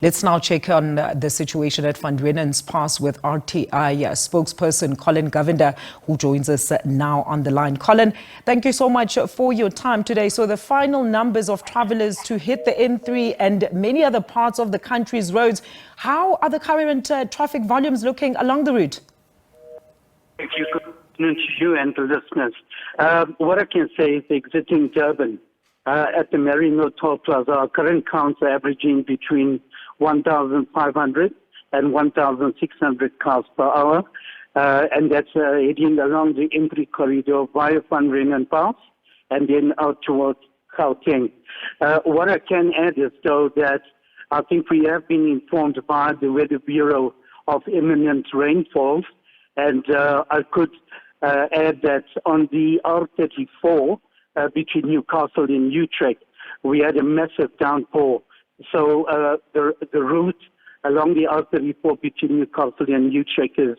Let's now check on the situation at Van Reenen's Pass with RTI spokesperson Colin Govender, who joins us now on the line. Colin, thank you so much for your time today. So the final numbers of travellers to hit the N3 and many other parts of the country's roads, how are the current traffic volumes looking along the route? Thank you. Good afternoon to you and the listeners. What I can say is exiting Durban at the Marino Toll Plaza, our current counts are averaging between 1,500 and 1,600 cars per hour, and that's heading along the N3 corridor via Van Reenen Pass and then out towards Gauteng. What I can add is, though, that I think we have been informed by the Weather Bureau of imminent rainfalls, and I could add that on the R34 between Newcastle and Utrecht, we had a massive downpour. So the route along the R34 between Newcastle and Utrecht is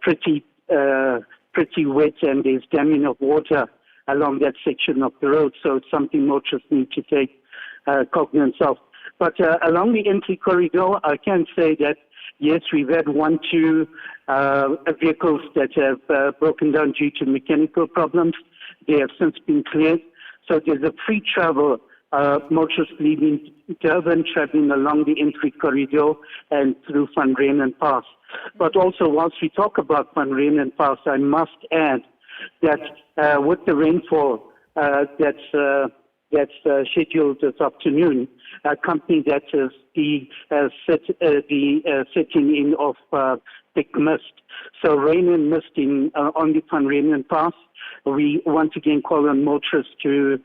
pretty wet, and there's damming of water along that section of the road. So it's something motorists need to take cognizance of. But along the N3 corridor, I can say that yes, we've had two vehicles that have broken down due to mechanical problems. They have since been cleared. So there's a free travel. Motorists leaving Durban, traveling along the N3 corridor and through Van Reenen Pass. But also, whilst we talk about Van Reenen Pass, I must add that with the rainfall that's scheduled this afternoon, a company that is the setting in of thick mist. So rain and mist on the Van Reenen Pass. We once again call on motorists to,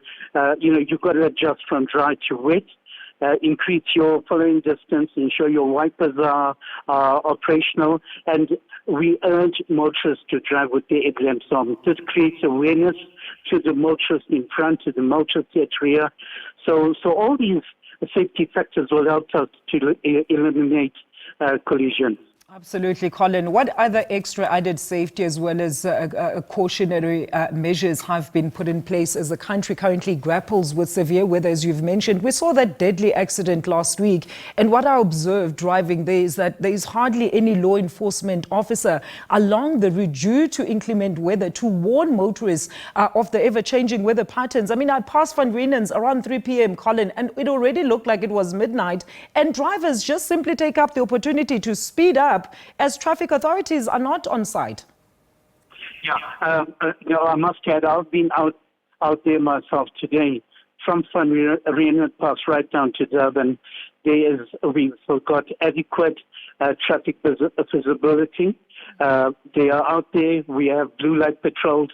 you've got to adjust from dry to wet, increase your following distance, ensure your wipers are operational, and we urge motorists to drive with their headlamps on. This creates awareness to the motorists in front, to the motorists at rear. So all these safety factors will help us to eliminate collisions. Absolutely, Colin. What other extra added safety as well as cautionary measures have been put in place as the country currently grapples with severe weather, as you've mentioned? We saw that deadly accident last week, and what I observed driving there is that there is hardly any law enforcement officer along the route due to inclement weather to warn motorists of the ever-changing weather patterns. I mean, I passed Van Reenen's around 3 p.m., Colin, and it already looked like it was midnight, and drivers just simply take up the opportunity to speed up as traffic authorities are not on site. Yeah, I must add, I've been out there myself today from Van Reenen Pass right down to Durban. We've got adequate traffic visibility. They are out there. We have blue light patrols,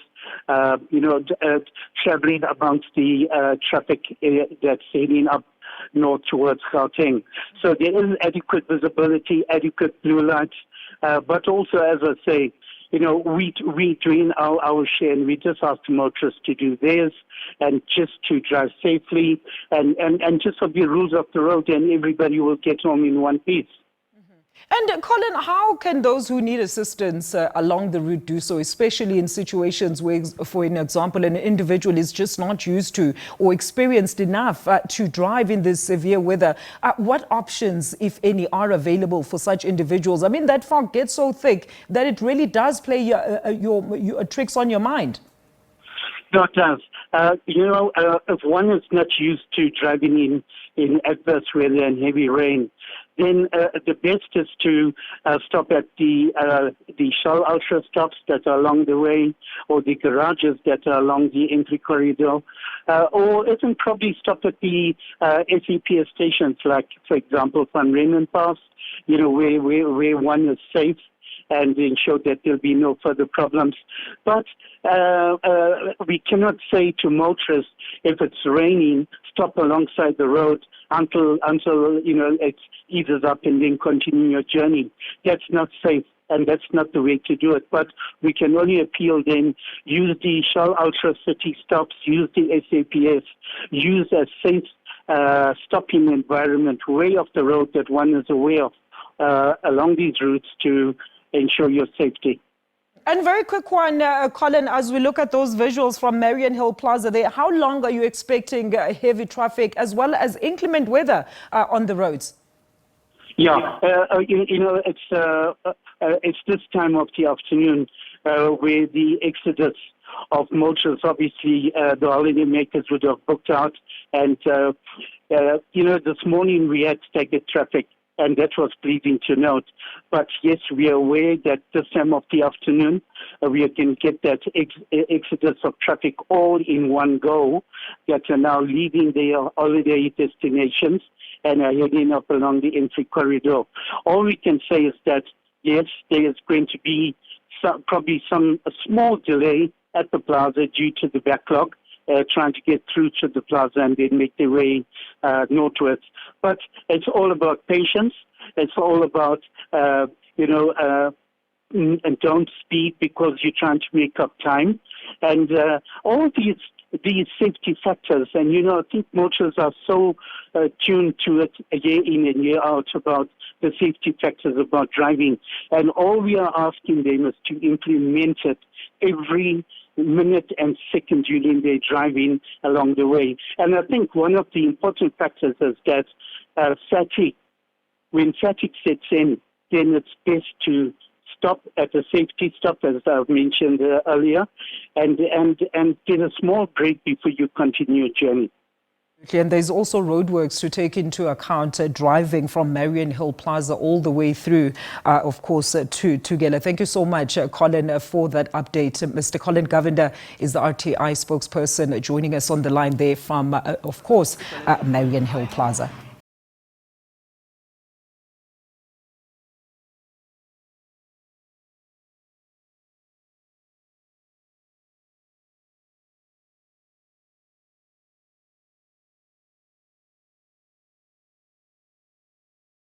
traveling amongst the traffic that's heading up north towards Gauteng. So there is adequate visibility, adequate blue lights, but also, as I say, we doing our share, and we just ask the motorists to do theirs and just to drive safely and just obey the rules of the road, and everybody will get home in one piece. And Colin, how can those who need assistance along the route do so, especially in situations where, for an example, an individual is just not used to or experienced enough to drive in this severe weather? What options, if any, are available for such individuals? I mean, that fog gets so thick that it really does play your tricks on your mind. No, it does. If one is not used to driving in adverse weather and heavy rain, then the best is to stop at the Shell Ultra stops that are along the way, or the garages that are along the N3 corridor, or even probably stop at the SABC stations, like, for example, Van Reenen Pass, where one is safe, and ensure that there'll be no further problems. But we cannot say to motorists, if it's raining, stop alongside the road until it eases up and then continue your journey. That's not safe, and that's not the way to do it. But we can only appeal then, use the Shell Ultra City stops, use the SABC, use a safe stopping environment way off the road that one is aware of along these routes to ensure your safety. And very quick one, Colin, as we look at those visuals from Marion Hill Plaza there, how long are you expecting heavy traffic as well as inclement weather on the roads? Yeah, it's this time of the afternoon where the exodus of motorists, obviously, the holiday makers would have booked out. And, this morning we had staggered traffic, and that was pleasing to note. But yes, we are aware that this time of the afternoon, we can get that exodus of traffic all in one go that are now leaving their holiday destinations and are heading up along the entry corridor. All we can say is that, yes, there is going to be probably a small delay at the plaza due to the backlog, trying to get through to the plaza and then make their way northwards. But it's all about patience. It's all about, and don't speed because you're trying to make up time. And all these safety factors, and I think motorists are so tuned to it year in and year out about the safety factors about driving. And all we are asking them is to implement it every minute and second during their driving along the way. And I think one of the important factors is that fatigue. When fatigue sets in, then it's best to stop at a safety stop, as I've mentioned earlier, and get a small break before you continue your journey. And there's also roadworks to take into account driving from Marion Hill Plaza all the way through, of course, to Tugela. Thank you so much, Colin, for that update. Mr. Colin Govender is the RTI spokesperson joining us on the line there from, of course, Marion Hill Plaza.